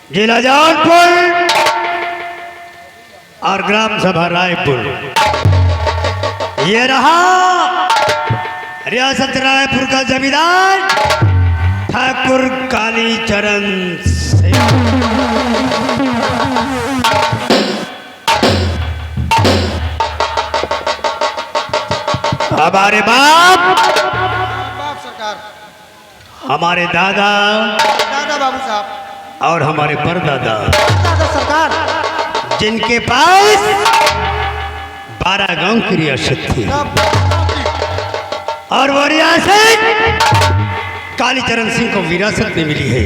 जिला जौनपुर और ग्राम सभा रायपुर। ये रहा रियासत रायपुर का जमींदार ठाकुर कालीचरण सिंह। हमारे बाप सरकार, हमारे दादा दादा बाबू साहब और हमारे परदादा दादा सरकार, जिनके पास 12 गांव की रियासत थी और वो रियासत कालीचरण सिंह को विरासत में मिली है।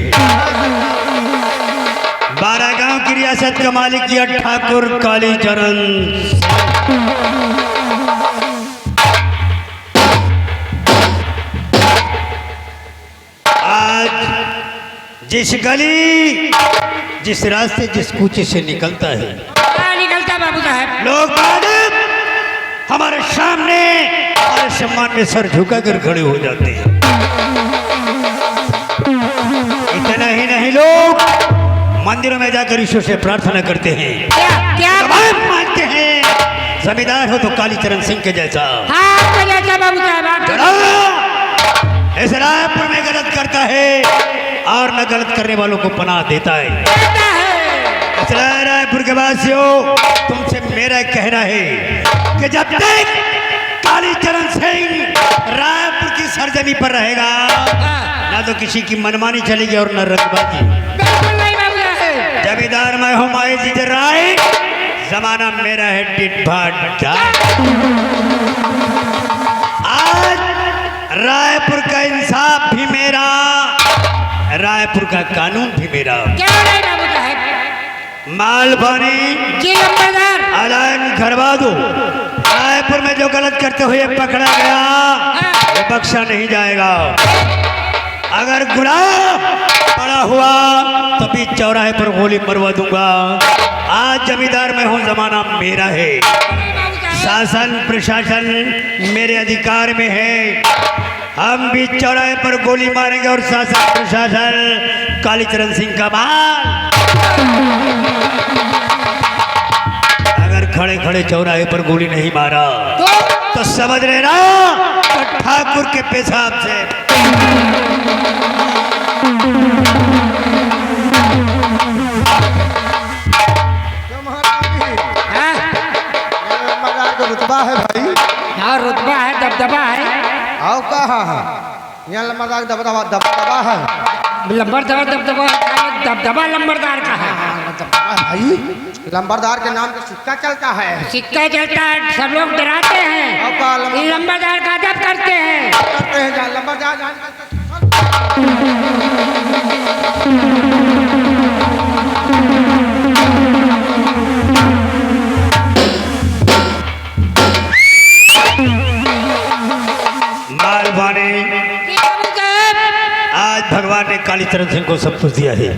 12 गांव की रियासत का मालिक किया ठाकुर कालीचरण। आज जिस गली, जिस रास्ते, जिस कूचे से निकलता है, निकलता बाबू साहब, लोग हमारे सामने हमारे सम्मान में सर झुकाकर खड़े हो जाते हैं। इतना ही नहीं, लोग मंदिरों में जाकर ईश्वर से प्रार्थना करते हैं, क्या मानते हैं जमींदार हो तो कालीचरण सिंह के जैसा। हाँ जैसा बाबू साहब। इस रायपुर में गलत करता है और न गलत करने वालों को पनाह देता है। इसलिए रायपुर के वासियों, तुमसे मेरा कहना है कि जब तक कालीचरण सिंह रायपुर की सरजमी पर रहेगा, ना तो किसी की मनमानी चलेगी और न रंगबाजी। जमींदार मैं हूँ माई जी राय, जमाना मेरा है टिट भाट। आज रायपुर का इंसाफ भी मेरा, रायपुर का कानून भी मेरा। मालवानी अलायन करवा दो। रायपुर में जो गलत करते हुए पकड़ा गया वो बख्शा नहीं जाएगा। अगर गुनाह पड़ा हुआ तो भी चौराहे पर गोली मरवा दूंगा। आज जमींदार में हूँ, जमाना मेरा है, शासन प्रशासन मेरे अधिकार में है। हम भी चौराहे पर गोली मारेंगे और शासन प्रशासन कालीचरण सिंह का माल। अगर खड़े खड़े चौराहे पर गोली नहीं मारा तो समझ लेना तो ठाकुर के पेशाब से। रुतबा है भाई, हाँ रुतबा है, दबदबा है। आओ कहा है यहाँ लंबरदार दबदबा है। लंबरदार दबदबा, दबदबा लंबरदार का है। भाई लंबरदार के नाम का सिक्का चलता है। सिक्का चलता है, सब लोग डराते हैं, लंबरदार का अदब करते हैं। लंबरदार मालवानी, आज भगवान ने कालीचरण सिंह को सब कुछ दिया है।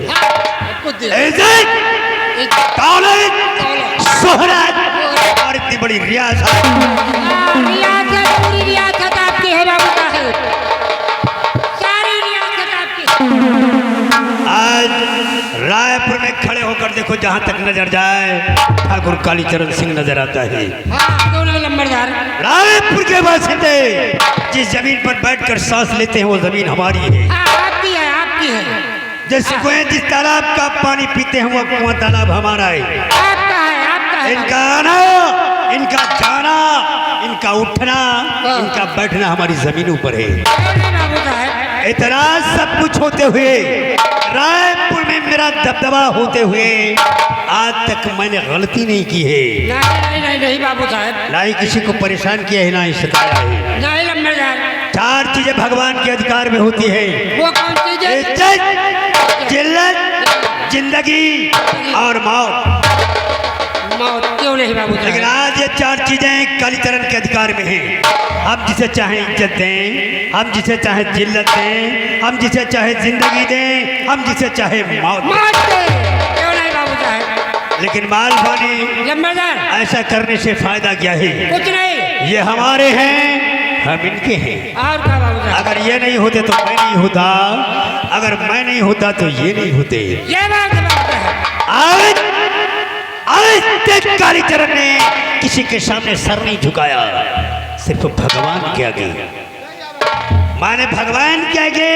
शोहरत और इतनी बड़ी रियासत। पूरी रियासत आपकी है बाबू साहब, सारी रियासत आपकी। आज रायपुर में खड़े होकर देखो, जहां तक नजर जाए ठाकुर कालीचरण सिंह नजर आता है। लंबरदार रायपुर के बासिंदे जिस जमीन पर बैठकर सांस लेते हैं वो जमीन हमारी है। आपकी है, आपकी है। जिस कुएं, जिस तालाब का पानी पीते हैं वो कुआं तालाब हमारा है। आपका है, आपका है। इनका आना, इनका जाना, इनका उठना, इनका बैठना हमारी जमीनों पर है। इतना सब कुछ होते हुए, रायपुर में मेरा दबदबा होते हुए, आज तक मैंने गलती नहीं की है। नहीं बाबू साहब, ना ही किसी को परेशान किया है, ना ही सताया है। नहीं लंबरदार, 4 चीजें भगवान के अधिकार में होती है। वो कौन सी चीजें? इज्जत, जिल्लत, जिंदगी और मौत। मौत क्यों नहीं बाबू साहब? लेकिन आज ये 4 चीजें कालीचरण के अधिकार में हैं। हम जिसे चाहे इज्जत दें, हम जिसे चाहे जिल्लत दें, हम जिसे चाहे जिंदगी दें, हम जिसे चाहे मौत दें। क्यों नहीं बाबू साहब? लेकिन मालवानी, लंबरदार, ऐसा करने से फायदा क्या है? कुछ नहीं। ये हमारे हैं, हम इनके हैं। और क्या बाबू साहब? अगर ये नहीं होते तो मैं नहीं होता, अगर मैं नहीं होता तो ये नहीं होते। ये बात है बाबू साहब। आज आज तक कालीचरण ने किसी के सामने सर नहीं झुकाया, सिर्फ भगवान के आगे, माने भगवान के आगे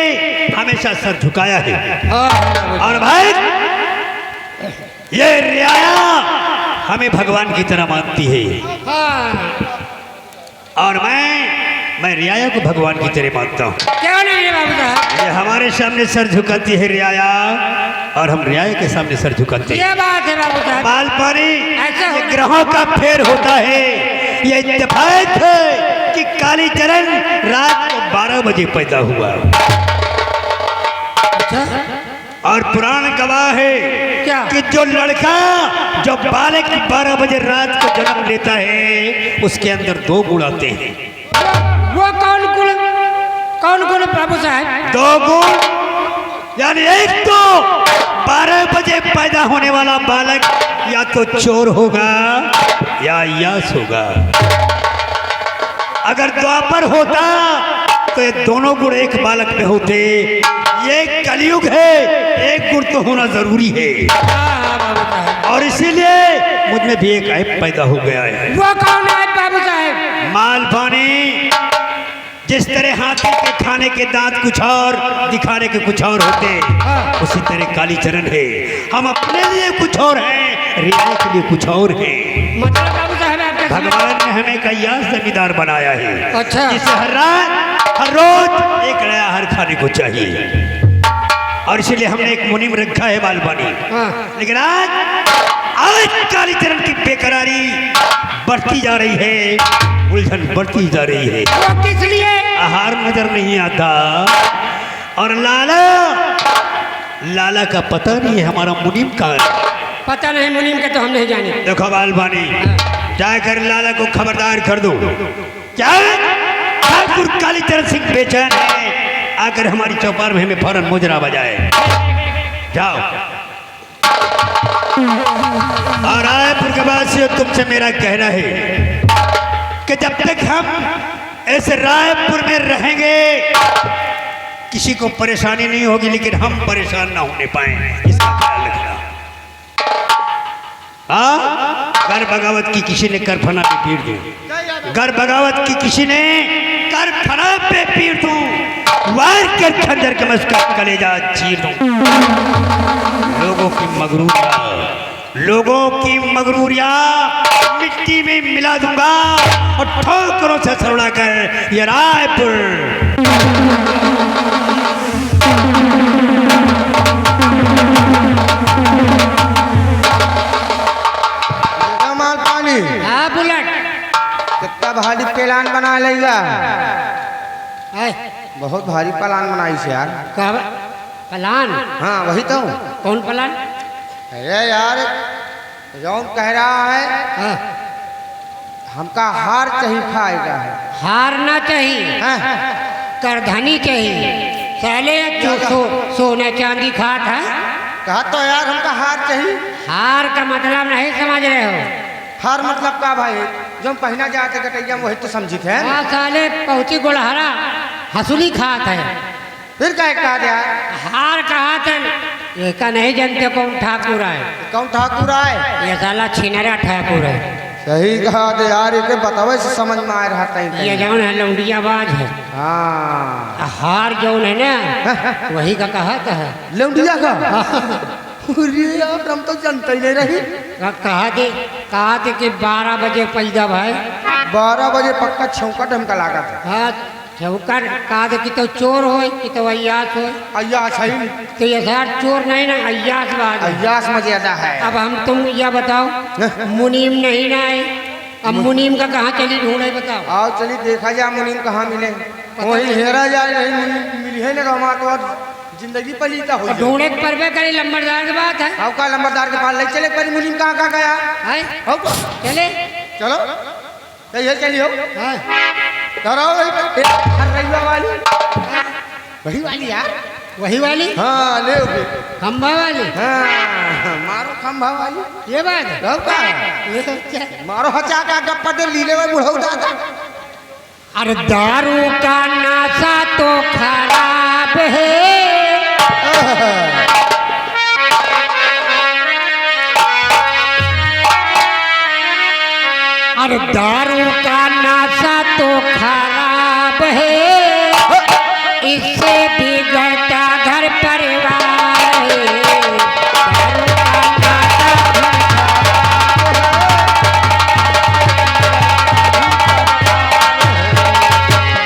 हमेशा सर झुकाया है। और भाई ये रियाया हमें भगवान की तरह मानती है, और मैं रियाया को भगवान की तरह मानता हूँ। क्यों नहीं है बाबू साहब? ये हमारे सामने सर झुकाती है रियाया, और हम रियाया के सामने सर झुकाते हैं। ये बात है बाबू साहब। मालपानी ऐसा ये होना- ग्रहों का फेर होता है। ये इत्तेफाक है कि कालीचरण रात को 12 बजे पैदा हुआ, अच्छा और पुराण गवाह है क्या? कि जो लड़का जो बालक 12 बजे रात को जन्म लेता है उसके अंदर 2 गुण आते हैं। वो कौन गुण बाबू साहब? 2 गुण, यानी एक तो 12 बजे पैदा होने वाला बालक या तो चोर होगा या यास होगा। अगर द्वापर होता तो ये दोनों गुण एक बालक में होते। ये कलयुग है, एक गुण तो होना जरूरी है, हाँ बाबू साहब। और इसीलिए मुझ में भी एक ऐप पैदा हो गया है। वो कौन है बाबू साहब? मालपानी, जिस तरह हाथी के खाने के दांत कुछ और दिखाने के कुछ और होते, उसी तरह कालीचरण है। हम अपने लिए कुछ और हैं, रियाया के लिए कुछ और है। मतलब बाबू साहब आपका भगवान ने हमें कयास जमींदार बनाया है, अच्छा। जिसे हर रात हर रोज एक नया हर खाने को चाहिए, और इसलिए हमने एक मुनीम रखा है मालपानी। हाँ। लेकिन आज कालीचरण की बेकरारी बढ़ती जा रही है, उलझन बढ़ती जा रही है। वो किस लिए? आहार नजर नहीं आता, और लाला का पता नहीं है हमारा मुनीम कहाँ है। पता नहीं मुनीम का तो हम नहीं जाने। देखो बालबानी, जाकर लाला को खबरदार कर दो, क्या ठाकुर कालीचरण सिंह बेचैन है, आकर हमारी चौपाल में हमें फौरन मुजरा बजाए। जाओ, और रायपुर के बाद से तुमसे मेरा कहना है कि जब तक हम ऐसे रायपुर में रहेंगे किसी को परेशानी नहीं होगी, लेकिन हम परेशान ना होने पाए, इसका ख्याल रखना। हाँ, कर बगावत की किसी ने करफना पे पीट दूं, कर बगावत की किसी ने करफना पे पीट दूं, वार के खंजर के मस्का कलेजा चीर दूं। लोगों की मगरूरिया मिट्टी में मिला दूंगा, और ठोकरों से सरुड़ा कर ये रायपुर। मालपानी, हाँ बुलेट। कितना भारी प्लान बना लेगा। है बहुत भारी प्लान बनाई से यार। कब पलान? हाँ वही तो। कौन पलान? अरे यार, जौन कह रहा है हाँ। हमका हार चाहिए खाएगा है। हारना चाहिए, हाँ? करधनी चाहिए, साले सोना चांदी खात है। कहा तो यार हमका हार चाहिए। हार का मतलब नहीं समझ रहे हो? हार मतलब का भाई? जो पहना जाते कटैया वही तो समझी थे। हाँ साले पहुँची गुड़हरा हसूली खात है। फिर क्या कहा यार? हार कहा था ये का नहीं जानते कौन ठाकुर है? कौन ठाकुर आए? ये साला छिनरा ठाकुर है। सही कहा तो यार, ये बतावे से समझ में आ रहा था। ये जौन है लौंडियाबाज है। हाँ, हार जौन है ना वही का कहता है। लौंडिया का? अरे यार, हम तो जानते ही नहीं रही। कहा थे कि 12 बजे पैदा भाई। 12 बजे पक्का छौकट हमका लागा था। हाँ चौकर कहा थे कि तो चोर हो कि तो अय्यास हो। अय्यास है तो ये सार चोर नहीं ना अय्यास बात है। अय्यास में ज्यादा है। अब हम तुम यह बताओ मुनीम नहीं ना है, अब मुनीम का कहाँ चली ढूंढे बताओ। आओ चलिए देखा जाए मुनीम कहाँ मिले। वही हेरा जाए, नहीं मुनीम मिली है ना हमारा तो आज जिंदगी पलीता हो। ढूंढे पर करे लंबरदार की बात है। आओ का लंबरदार के पास ले चले, पर मुनीम कहाँ कहाँ गया है? आओ चले चलो ये चलिए। हाँ। डराओ रैया वाली, वही वाली यार, वही वाली? हाँ ले खंभा वाली? हाँ मारो खंभा वाली। ये बात है। का मारो हचा का गप्पा दे लीले में बुढ़ऊ दादा। अरे दारू का नशा तो दारू का नाशा तो खराब है, इससे बिगड़ता घर परिवार है।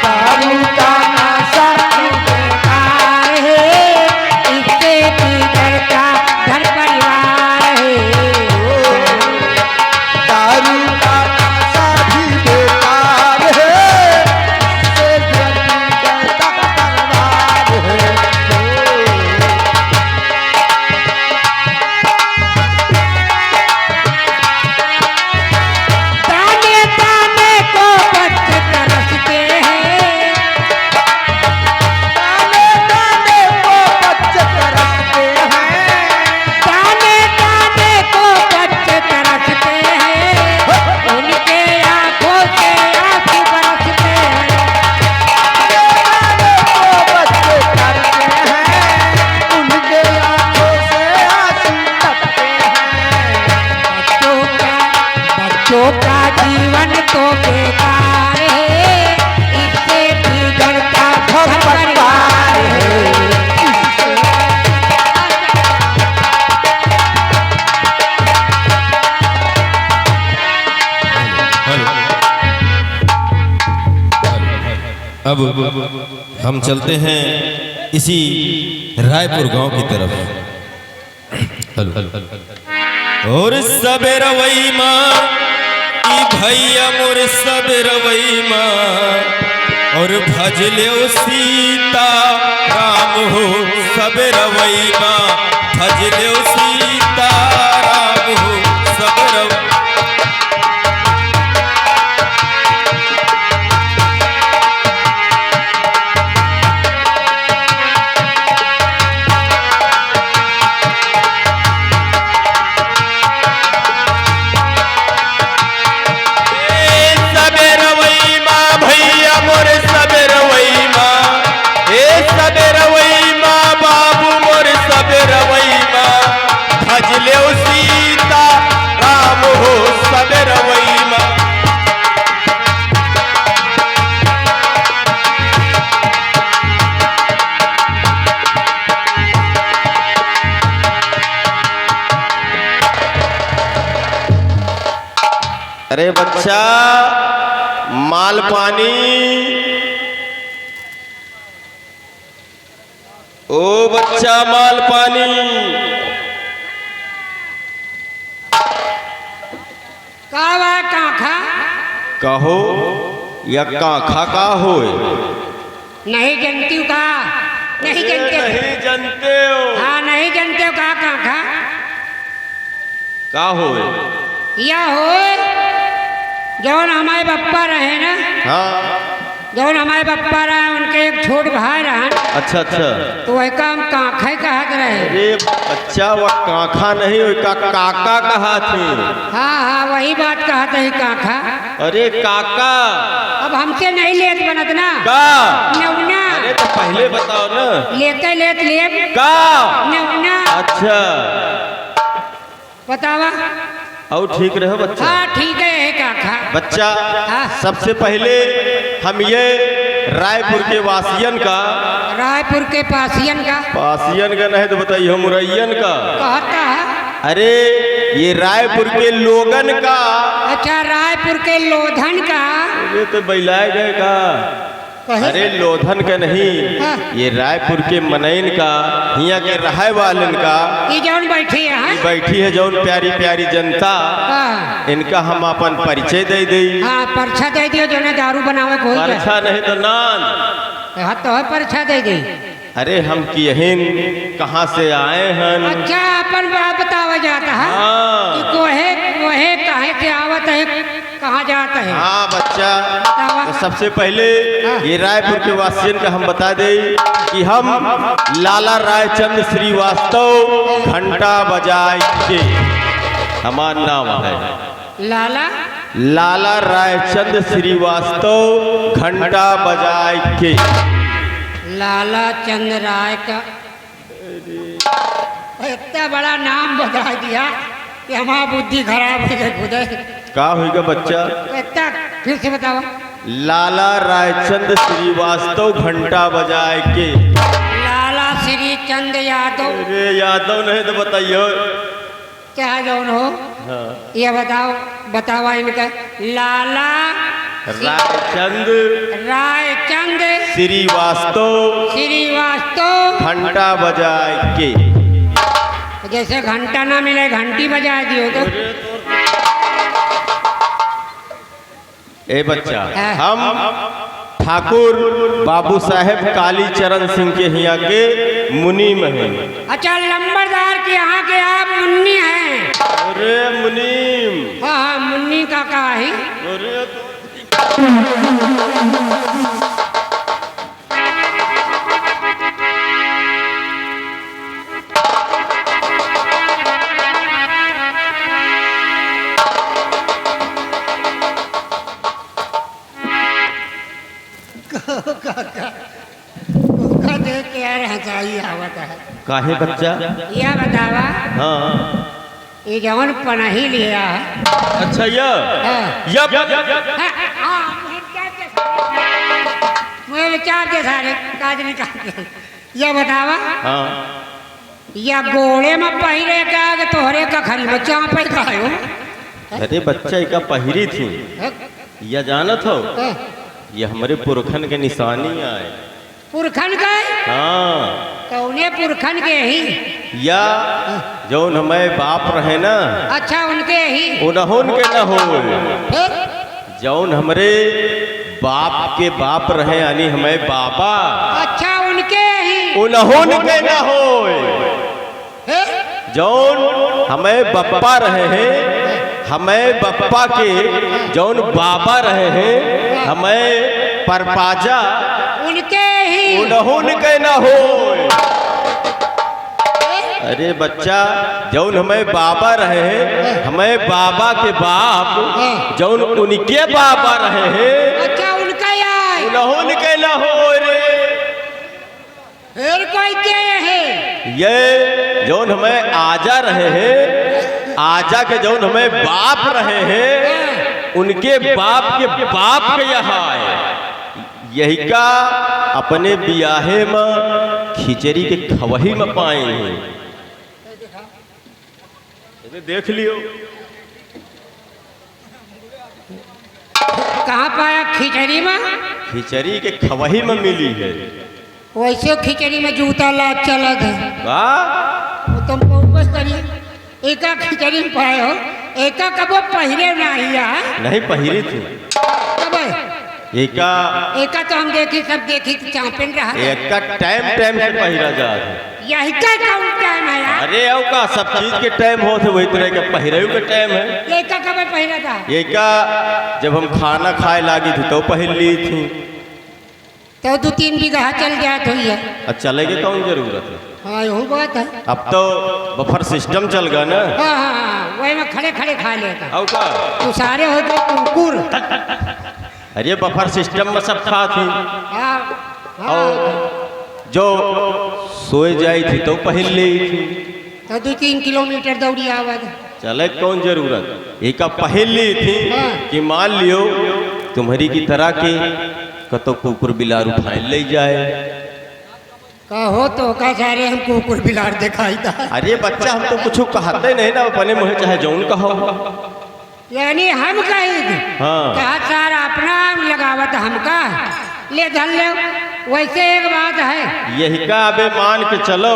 दारू का नाशा तो बेकार है, इससे बिगड़ता घर परिवार है। दारू का नशा भी बेकार है, इससे बिगड़ता परिवार है। ताने ताने को बच्चे तरसते हैं, ताने ताने को बच्चे तरसते हैं, ताने ताने को बच्चे तरसते हैं, उनके आंखों से आंसू बरसते हैं। ताने को बच्चे तरसते हैं, उनके आंखों से आंसू टपकते हैं। बच्चों का जीवन तो बेकार है, इससे बिगड़ता घर परिवार है। अब हम चलते हैं इसी रायपुर गांव की तरफ। और सबेर वही माँ ई भैया मोर सबेर वही माँ, और भजले सीता राम हो सबेर वही माँ, भजले सीता राम हो सबेर। अरे बच्चा माल पानी, ओ बच्चा माल पानी। कावा काखा कहो या काखा का होए? नहीं जानती हूँ का, नहीं जानते हो? नहीं जानते हो हाँ नहीं जानते हो का काखा का होए? या हो जौन हमारे बप्पा रहे ना, हाँ जौन हमारे बप्पा रहे उनके एक छोट भाई रहा, अच्छा अच्छा। तो वही काम काखा कहत रहे। अरे बच्चा वह काखा नहीं हो का काका कहा थी। हाँ हाँ वही बात कहते है काखा। अरे काका अब हमसे नहीं लेत बनत ना का? नौना अरे तो पहले बताओ ना। लेते लेत ले का? नौना अच्छा बतावा। और ठीक रहो बच्चा। हाँ ठीक है काखा। बच्चा हाँ। सबसे पहले हम ये रायपुर के वासियन का, रायपुर के पासियन का पासियन का नहीं तो बताइए मुरैयन का, कहता है। अरे ये रायपुर के लोगन का। अच्छा रायपुर के लोधन का। ये तो बैलाए गए का। कहे? अरे लोधन का नहीं, हाँ। ये रायपुर के मनैन का, यहाँ के रहाय वालन का। ये जौन बैठी है हाँ? बैठी है जौन प्यारी प्यारी जनता, हाँ इनका हम अपन परिचय दे दी। हाँ परछा दे दियो जो ने दारू बनावे कोई के। परछा नहीं तो नान। हाँ तो है परछा दे दी। अरे हम किहन कहाँ से आए हैं? अच्छा अपन बात बतावा जाता है हाँ। कि कोहे कोहे काहे से आवत है, कहाँ जाता है? हाँ बच्चा, बतावा। तो सबसे पहले हाँ। ये रायपुर के वासियन का हम बता दें कि हम लाला रायचंद श्रीवास्तव घंटा बजाए के हमारा नाम है। लाला लाला रायचंद श्रीवास्तव घंटा बजाए के। लाला चंद राय का इतना बड़ा नाम बता दिया कि हमारा बुद्धि खराब हो गई खुद। का होगा बच्चा? तक फिर से बताओ। लाला रायचंद श्रीवास्तव घंटा बजाए के। लाला श्री चंद यादव। अरे यादव नहीं तो बताइए। क्या जौन हो? हाँ। ये बताओ, बतावा इनका। लाला रायचंद श्रीवास्तव घंटा बजाए के। जैसे घंटा ना मिले घंटी बजा दियो तो। ए बच्चा, हम ठाकुर बाबू साहेब कालीचरण सिंह के यहाँ के मुनीम हैं। अच्छा, लंबरदार के यहाँ के आप मुन्नी हैं? अरे मुनीम। हाँ हाँ, मुन्नी का कहा है? अरे देख के यार हंसाई आवत है। काहे बच्चा? यह बतावा। हाँ। ये जवन पनाही लिया है। अच्छा मुझे विचार के सारे काज निकाल। यह बतावा। हाँ। या गोड़े में पहिरे का तोहरे का खरी में चापे का हो? अरे बच्चा का पहिरी थी या जानत हो? ये हमारे पुरखन के निशानी आए। पुरखन का? हाँ। कौने पुरखन के ही? या जौन हमारे बाप रहे ना। अच्छा, उनके ही? उन्हों के न हो। फिर जौन हमारे बाप के बाप रहे यानी हमारे बाबा। अच्छा, उनके ही? उन्हों के न हो। जौन हमें बप्पा रहे हैं, हमें बप्पा के जौन बाबा रहे हैं, हमें परपाजा। उनके ही? उन्हों के न हो। अरे बच्चा, जौन हमें बाबा रहे हैं, हमें बाबा के बाप जौन उनके बाबा रहे हैं। अच्छा, उनका यार? उन्हों के न हो रे। फिर कोई के है? ये जौन हमें आजा रहे हैं, आजा के जौन हमें बाप रहे हैं, उनके बाप के यहाँ आए। यही का अपने बियाहे में खिचड़ी के खवही में पाए हैं। देख लियो। कहाँ पाया? खिचड़ी में? खिचड़ी के खवही में मिली है। वैसे खिचड़ी में जूता ला चलत है। वाह। तुम बस करिए। एका खिचड़ी में पाए हो, एका कबो पहिरे नहीं पहिरी थी। कब? एका तो हम देखी, सब देखी चापन रहा। एका टाइम से पहिरा जा। यही का कौन टाइम है यार? अरे आओ का सब चीज के टाइम होते वही तरह के पहिरे के टाइम है। एका कब पहिरा था? एका जब हम खाना खाए लागी थी तो पहन ली थी। तो 2-3 बीघा चल जात हुई है। अब चले के कौन जरूरत है? हाँ, यही बात है। अब तो बफर सिस्टम चल गया ना। हाँ, वही में खड़े खड़े खा लेता। आओ का तू सारे हो गए कुकुर। अरे बफर सिस्टम में सब खा थी। हाँ, जो सोए जाई थी तो पहन ली थी। तो 2-3 किलोमीटर दौड़ी आवाज। चले कौन जरूरत? एक पहन ली थी कि मान लियो तुम्हारी की तरह के कतो कुकुर बिलार उठाए ले जाए। कहो तो का सारे हम कुकुर बिलार दिखाई था। अरे बच्चा, हम तो कुछ कहते नहीं ना, अपने मुँह चाहे जौन कहो। यानी हम कही हाँ। कहा सारा अपना लगावत हमका ले धल ले। वैसे एक बात है, यही का अबे मान के चलो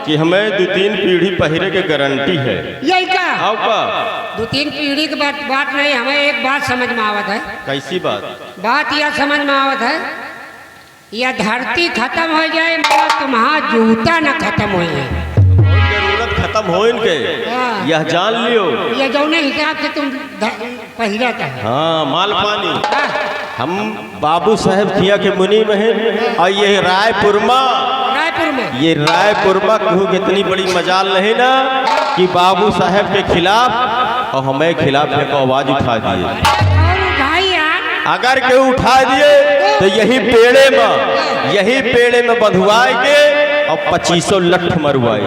कि हमें 2-3 पीढ़ी पहिरे के गारंटी है। यही का? आओ का 2-3 पीढ़ी की बात नहीं, हमें एक बात समझ में आवत है। कैसी बात? बात यह समझ में आवत है, यह धरती खत्म हो जाए मगर तुम्हारा जूता न खत्म हो जाए। जरूरत खत्म हो इनके, हाँ। यह जान लियो। ये जौने हिसाब से तुम पहिरा था। हाँ, माल पानी। हाँ। हम बाबू साहेब खिया के मुनि में हैं और ये रायपुर में ये रायपुर में कहूँ कितनी बड़ी मजाल नहीं ना कि बाबू साहेब के खिलाफ और हमें खिलाफ एक आवाज उठा दिए। अगर केहू उठा दिए तो यही पेड़े में बंधुआए के और 2500 लठ मरवाए।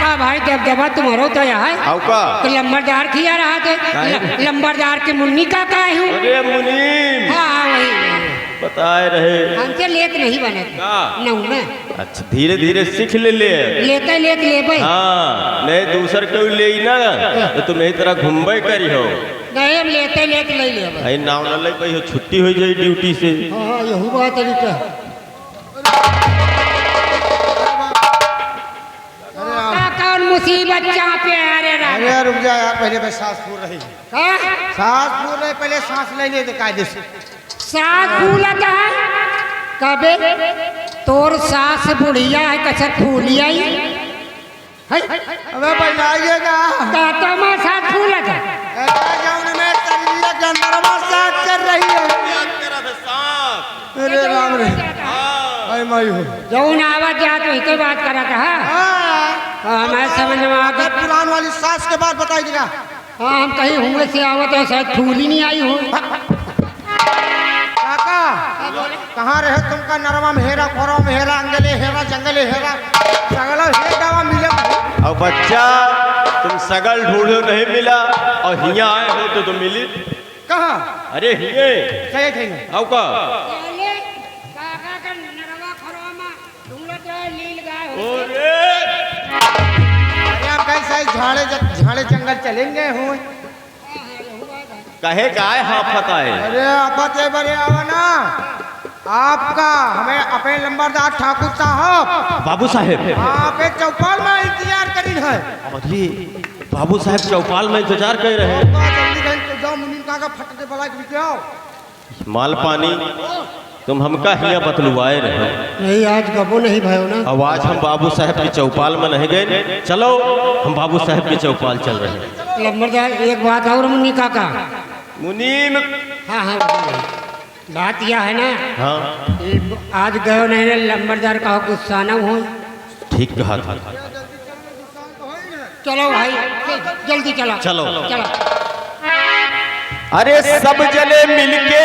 का भाई दबदबा तुम्हारो तो यहाँ है आओ का तो लंबरदार खिया रहा थे लंबरदार के मुन्नी का हूँ अरे मुनीम हाँ वही बताए रहे हमसे लेत नहीं बने हाँ। नौ में अच्छा धीरे धीरे सीख ले लेते ले भाई हाँ नहीं दूसर कोई ले ना तो तुम यही तरह घूमबे करी हो नहीं हम लेते ले भाई भाई नाव न लग हो छुट्टी हो जाए ड्यूटी से हाँ यही बात तरीका कौन मुसीबत पे अरे अरे रुक जा यार, पहले मैं सांस फूल रही सांस फूल रही, पहले सांस ले ले कायदे से। सास फूला है कबे तोर सास बुढ़िया है कसर फूलिया ही अबे बनाइएगा ताता माँ सास फूला था जाऊन में तरिया के नरमा साथ कर रही है। अरे राम रे अरे माई हो जौन आवाज जा तो ही बात करा था हाँ मैं समझ में आ गया पुरान वाली सास के बाद बताइएगा। हाँ हम कहीं हुए से आवत है शायद फूल ही नहीं आई हो काका कहाँ रहे तुमका नरमा में हेरा खोरा में हेरा अंगले हेरा जंगले हेरा सगला हे गावा मिले और बच्चा तुम सगल ढूंढो नहीं मिला और हिया आए हो तो तुम मिली कहाँ अरे हिये सही थे आओ का काका का नरवा खरवा ढूंढत रहे लील गाय हो अरे हम कैसे झाड़े जंगल चलेंगे हूँ कहे गाय हाँ पता है अरे आपते बड़े आओ ना आपका हमें अपने लंबरदार ठाकुर साहब बाबू साहेब आप चौपाल में इंतजार करी है। अरे बाबू साहेब चौपाल में इंतजार कर रहे हैं जल्दी जल्दी जाओ मुनीम काका फटके बला के बिकाओ माल पानी तुम हमका हिया बतलुआए रहे नहीं आज गबो नहीं भयो ना अब आज हम बाबू साहब की चौपाल में नहीं गए चलो हम बाबू साहब की चौपाल चल रहे हैं लंबरदार एक बात और मुन्नी काका मुनीम हाँ हाँ बात यह है ना हाँ आज गयो नहीं ना लंबरदार का गुस्सा न हो ठीक कहा था चलो भाई जल्दी चलो चलो। चलो अरे सब जने मिलके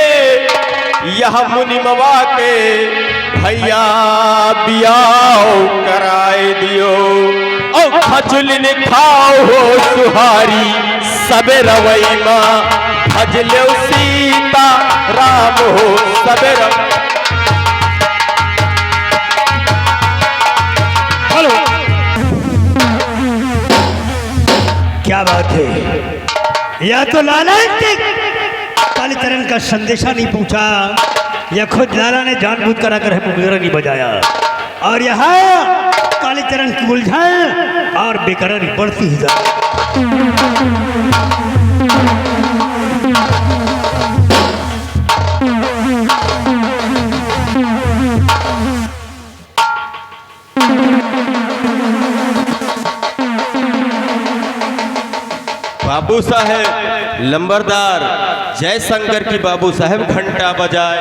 यह मुनिमवा के भैया बियाओ कराए दियो और खजुलिन खाओ हो सुहारी सब रवई माँ भजले सीता राम हो सब हेलो क्या बात है या तो लाला ने कालीचरण का संदेशा नहीं पूछा या खुद लाला ने जानबूझ कर आकर मुगरा नहीं बजाया और यहाँ कालीचरण की उलझन और बेकरारी बढ़ती ही जा बाबू साहेब लंबरदार जय शंकर की बाबू साहेब घंटा बजाए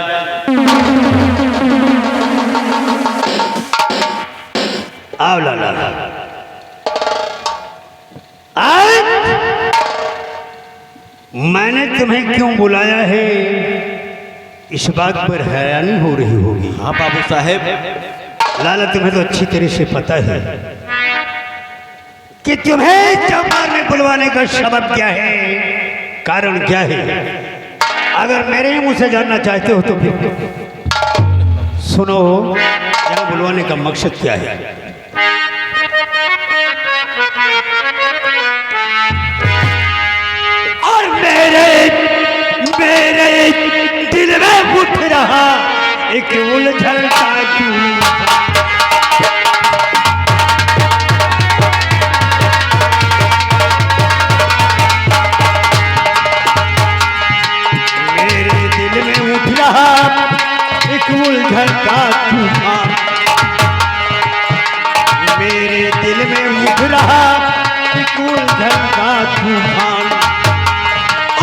आओ लाला आज मैंने तुम्हें क्यों बुलाया है इस बात पर हैरानी हो रही होगी। हाँ बाबू साहेब लाला तुम्हें तो अच्छी तरह से पता है कि तुम्हें चौपाल में बुलवाने का सबब क्या है, कारण क्या है। अगर मेरे ही मुंह से जानना चाहते हो तो फिर सुनो यहाँ बुलवाने का मकसद क्या है। और मेरे दिल में उठ रहा एक उलझन का एक उलझन का तूफान मेरे दिल में उठ रहा एक उलझन का तूफान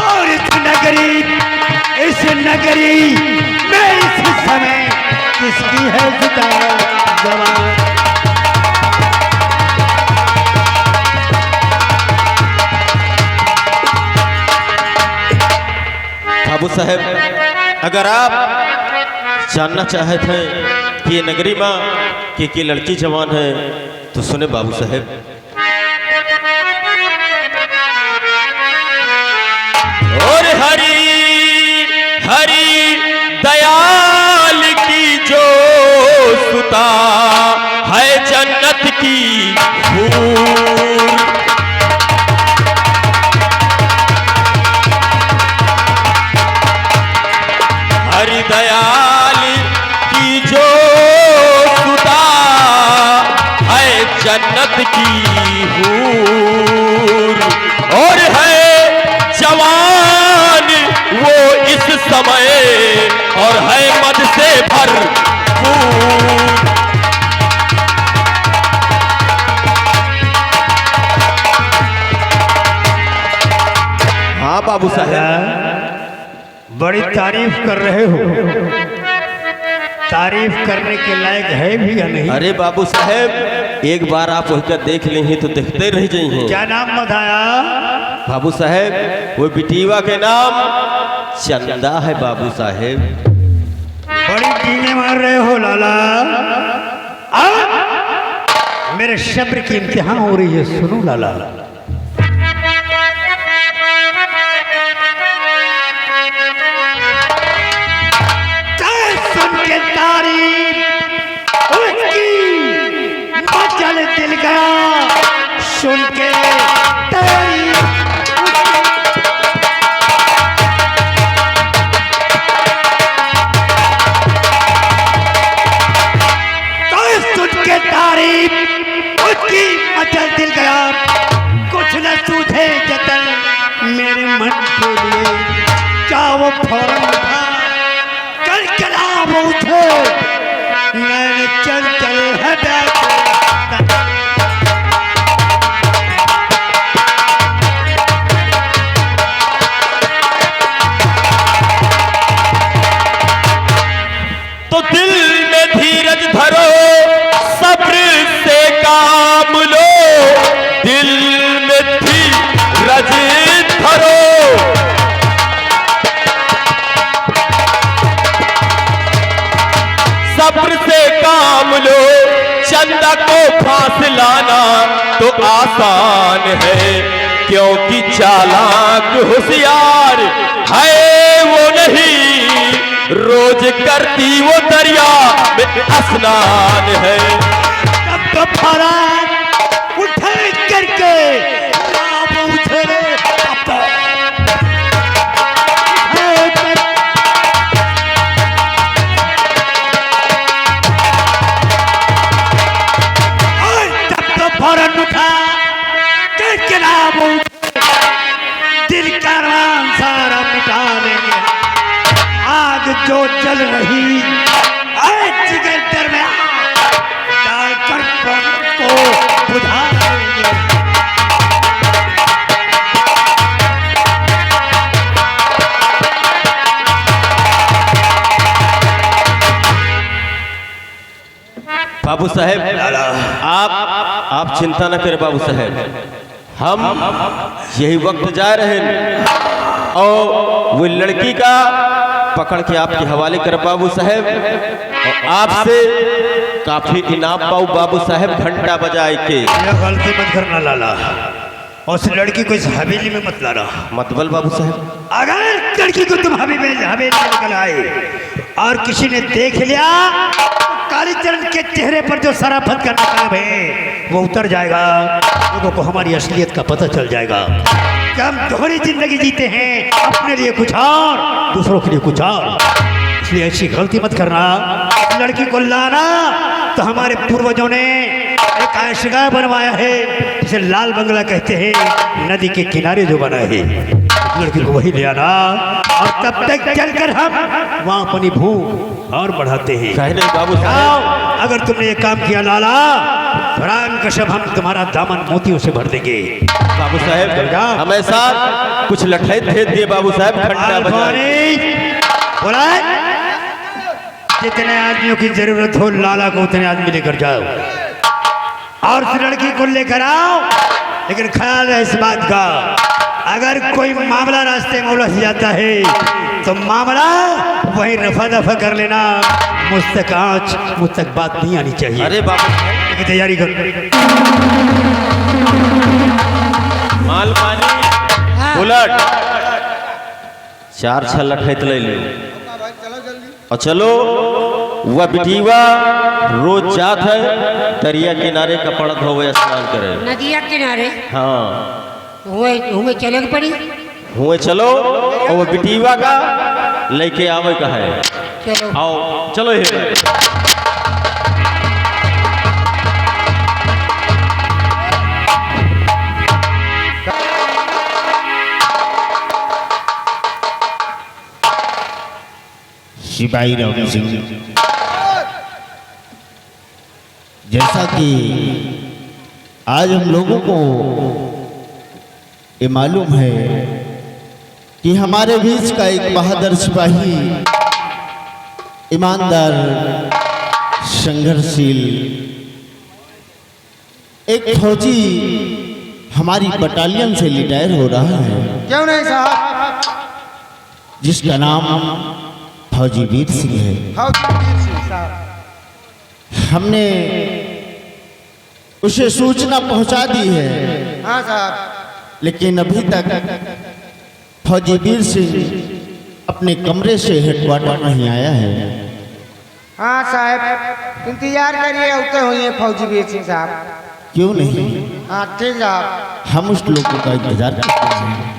और इस नगरी में इस समय किसकी है जुदा जवान। बाबू साहेब अगर आप जानना चाहते हैं कि ये नगरी माँ की लड़की जवान है तो सुने बाबू साहेब सुता है जन्नत की हूर। हरि दयाल की जो सुता है जन्नत की हूर। और है जवान वो इस समय और है मद से भरपूर। हाँ बाबू साहब, बड़ी तारीफ कर रहे हो, तारीफ करने के लायक है भी या नहीं? अरे बाबू साहब, एक बार आप होकर देख लें तो देखते रह जाइए। क्या नाम बताया? बाबू साहब, वो बिटिया के नाम चंदा है बाबू साहब। बड़ी टीने मार रहे हो लाला। मेरे सब्र की इम्तिहान हो रही है, सुनो लाला। सुन के तारीफ उसकी मचल दिल गया, सुन के तारीफ तारीफ उसकी मचल दिल गया। कुछ न सूझे जतन मेरे मन के लिए, क्या वो फौरन उठा कल चला वो उठे, मैंने चल चल है तो दिल में धीरज धरो, सब्र से काम लो, दिल में धीरज धरो। सब्र से काम लो, चंदा को फांस लाना तो आसान है, क्योंकि चालाक होशियार है वो नहीं, रोज करती वो दरिया में स्नान है। तब तो फरार उठे करके आप उठे तब तो फौरन उठा करके आप दिल का राम सारा मिटा देंगे। आग जो जल रही जिगर दरमियान डालकर को बुझा देंगे। बाबू साहब, आप चिंता न करें बाबू साहब, हम यही वक्त जा रहे हैं और वो लड़की का पकड़ के आपके हवाले कर बाबू साहब, और आपसे काफी इनाम पाऊ बाबू साहब, घंटा बजाए के। यह गलती मत करना लाला, और उस लड़की को इस हवेली में मत लाना। मतबल बाबू साहब, अगर लड़की को तुम हवेली में निकल आए और किसी ने देख लिया, कालीचरण के चेहरे पर जो शराफत का नकाब है वो उतर जाएगा, लोगों को हमारी असलियत का पता चल जाएगा कि हम दोहरी जिंदगी जीते हैं, अपने लिए कुछ और दूसरों के लिए कुछ और। इसलिए ऐसी गलती मत करना। लड़की को लाना तो हमारे पूर्वजों ने एक आशिका बनवाया है, जिसे लाल बंगला कहते हैं, नदी के किनारे जो बना है, लड़की को वही ले आना, और तब तक चलकर हम वहाँ अपनी भूख और बढ़ाते हैं। बाबू साहब, अगर तुमने ये काम किया लाला, राम कश्यप हम तुम्हारा दामन मोतियों से भर देंगे। बाबू साहब, हमेशा कुछ लठैत भेज दिए बाबू साहब, घंटा बजाए। बोला जितने आदमियों की जरूरत हो लाला को उतने आदमी लेकर जाओ और उस लड़की को लेकर आओ, लेकिन ख्याल है इस बात का, अगर कोई मामला रास्ते में उलझ जाता है तो मामला वहीं रफा दफा कर लेना, मुझ तक आँच, मुझ तक बात नहीं आनी चाहिए। अरे बाबू की तैयारी कर। माल पानी बुलेट 4-6 लठैत ले लो और चलो वह बिटिवा रोज जात है दरिया किनारे कपड़ा धोवे स्नान करे। नदिया किनारे हाँ हुए चले के पड़ी। हुए चलो और वो बिटिवा का लेके आवे का है। चलो आओ चलो हे सिपाही राम सिंह, जैसा कि आज हम लोगों को ये मालूम है कि हमारे बीच का एक बहादुर सिपाही, ईमानदार, संघर्षशील एक फौजी हमारी बटालियन से रिटायर हो रहा है। क्यों नहीं साहब? जिसका नाम फौजी वीर सिंह है। फौजी सिंह साहब, हमने उसे सूचना पहुंचा दी है, हाँ साहब, लेकिन अभी तक फौजी वीर सिंह अपने कमरे से हेडक्वार्टर नहीं आया है। हाँ साहब, इंतजार करिए, उतरे हुए हैं फौजी वीर सिंह साहब। क्यों नहीं? हाँ ठीक साहब। हम उस लोगों का इंतजार करते हैं।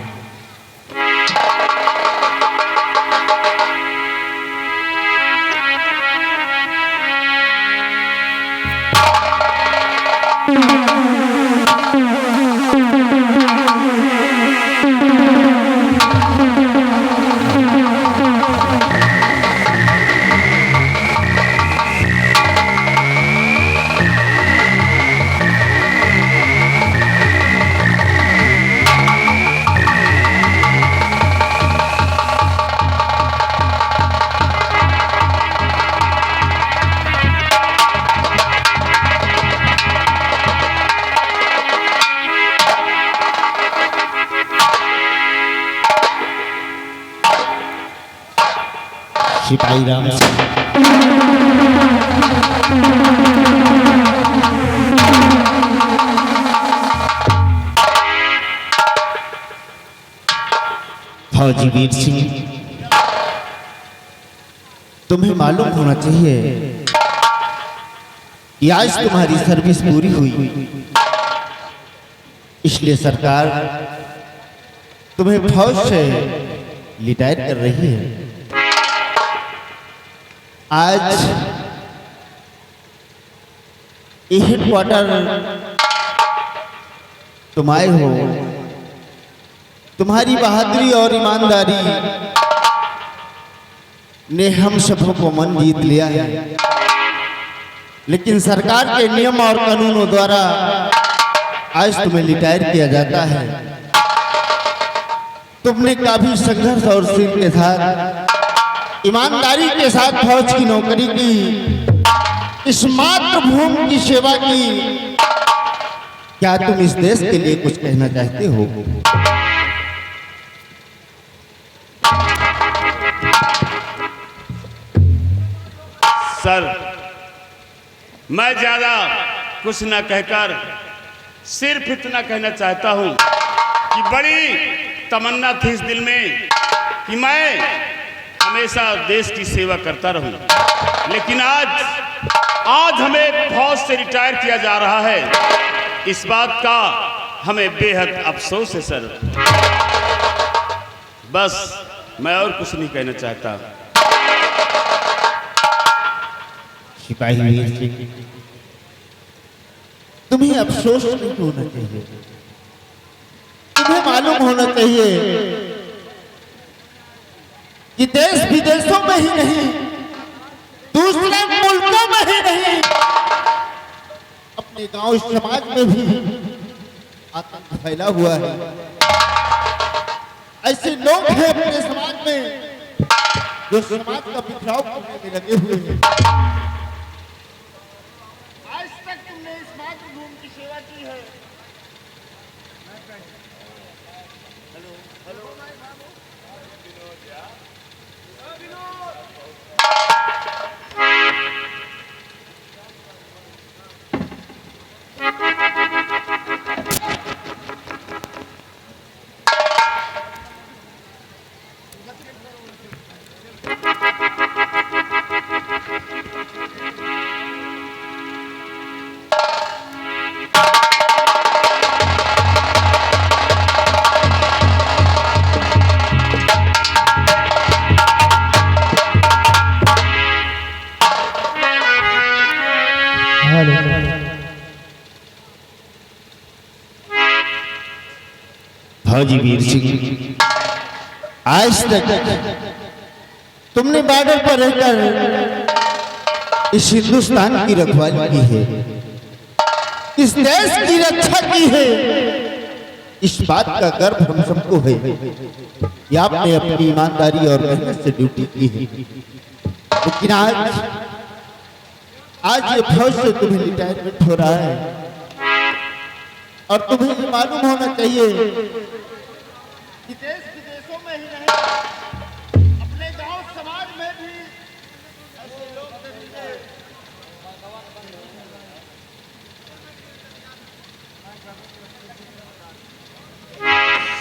सिपाही राम सिंह, फौजी वीर सिंह, तुम्हें मालूम होना चाहिए कि आज तुम्हारी सर्विस पूरी हुई, इसलिए सरकार तुम्हें फौज से रिटायर कर रही है। आज ये हेडक्वार्टर तुम आए हो, तुम्हारी बहादुरी और ईमानदारी ने हम सबों को मन जीत लिया है, लेकिन सरकार के नियम और कानूनों द्वारा आज तुम्हें रिटायर किया जाता है। तुमने काफी संघर्ष और सील के साथ, ईमानदारी के साथ फौज की नौकरी की, इस मातृभूमि की सेवा की। क्या तुम इस देश के लिए कुछ कहना चाहते हो? सर, मैं ज्यादा कुछ न कहकर सिर्फ इतना कहना चाहता हूं कि बड़ी तमन्ना थी इस दिल में कि मैं हमेशा देश की सेवा करता रहूं, लेकिन आज हमें फौज से रिटायर किया जा रहा है। इस बात का हमें बेहद अफसोस है सर। बस मैं और कुछ नहीं कहना चाहता। सिपाही वीर सिंह, तुम्हें अफसोस नहीं होना चाहिए। तुम्हें मालूम होना चाहिए कि देश विदेशों में ही नहीं, दूसरे मुल्कों में ही नहीं, अपने गांव समाज में भी आतंक फैला हुआ है। ऐसे लोग हैं अपने समाज में जो समाज का बिखराव करने में लगे हुए हैं। आज तक तुमने इस मातृभूमि की सेवा की है। फौजी वीर सिंह, आज तक तुमने बॉर्डर पर रहकर इस हिंदुस्तान की रखवाली की है, इस देश की रक्षा की है। इस बात का गर्व हम सबको है कि आपने अपनी ईमानदारी और मेहनत से ड्यूटी की है। लेकिन आज ये फौज से तुम्हें रिटायरमेंट हो रहा है और तुम्हें ये मालूम होना चाहिए कि देश विदेशों में ही नहीं, अपने गांव समाज में भी ऐसे लोग मिलेंगे।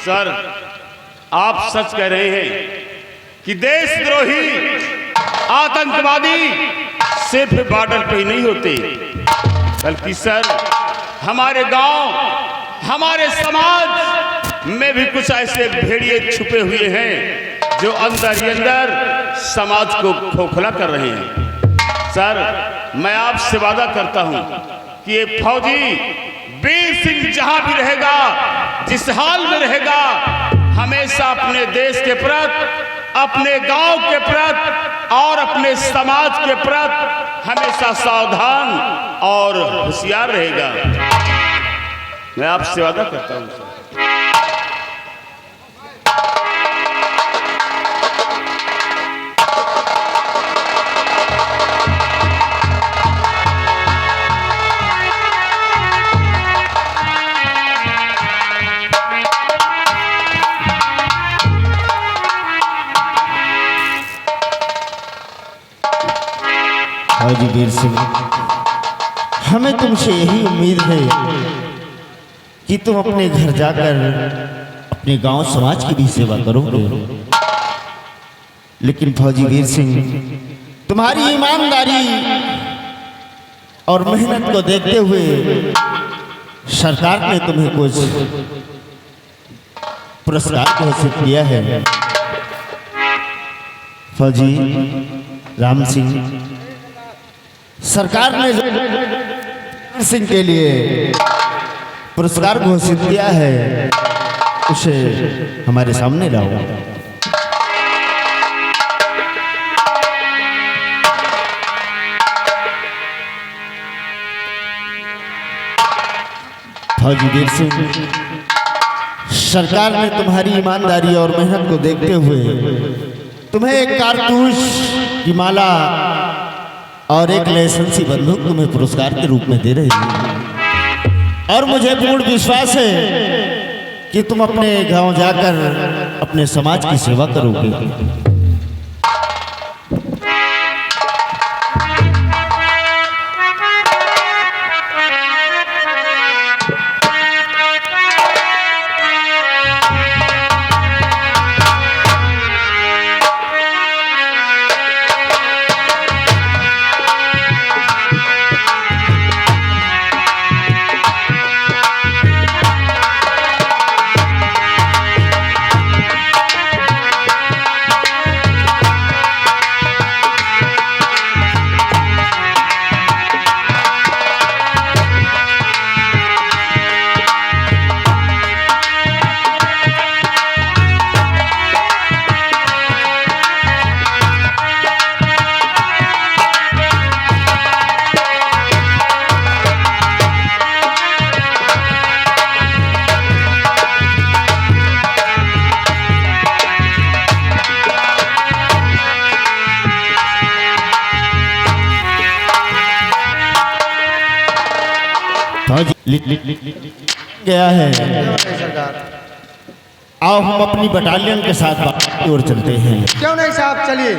सर, आप सच कह रहे हैं कि देशद्रोही आतंकवादी सिर्फ बॉर्डर पे ही नहीं होते, बल्कि सर हमारे गांव, हमारे समाज में भी कुछ ऐसे भेड़िए छुपे हुए हैं जो अंदर ही अंदर समाज को खोखला कर रहे हैं। सर, मैं आपसे वादा करता हूं कि ये फौजी वीर सिंह जहां भी रहेगा, जिस हाल में रहेगा, हमेशा अपने देश के प्रति, अपने गांव के प्रति और अपने समाज के प्रति हमेशा सावधान और होशियार रहेगा। मैं आपसे वादा करता हूं सर। फौजी वीर सिंह, हमें तुमसे यही उम्मीद है कि तुम अपने घर जाकर अपने गांव समाज की भी सेवा करोगे। लेकिन फौजी वीर सिंह, तुम्हारी ईमानदारी और मेहनत को देखते हुए सरकार ने तुम्हें कुछ पुरस्कार घोषित किया है। फौजी राम सिंह, सरकार ने वीर सिंह के लिए पुरस्कार घोषित किया है, उसे हमारे सामने लाओ। फौजी वीर सिंह, सरकार ने तुम्हारी ईमानदारी और मेहनत को देखते हुए तुम्हें एक कारतूस की माला और एक लाइसेंसी बंदूक तुम्हें पुरस्कार के रूप में दे रही है। और मुझे पूर्ण विश्वास है कि तुम अपने गांव जाकर अपने समाज की सेवा करोगे। गया है। आओ हम अपनी बटालियन के साथ की ओर चलते हैं। क्यों नहीं साहब, चलिए।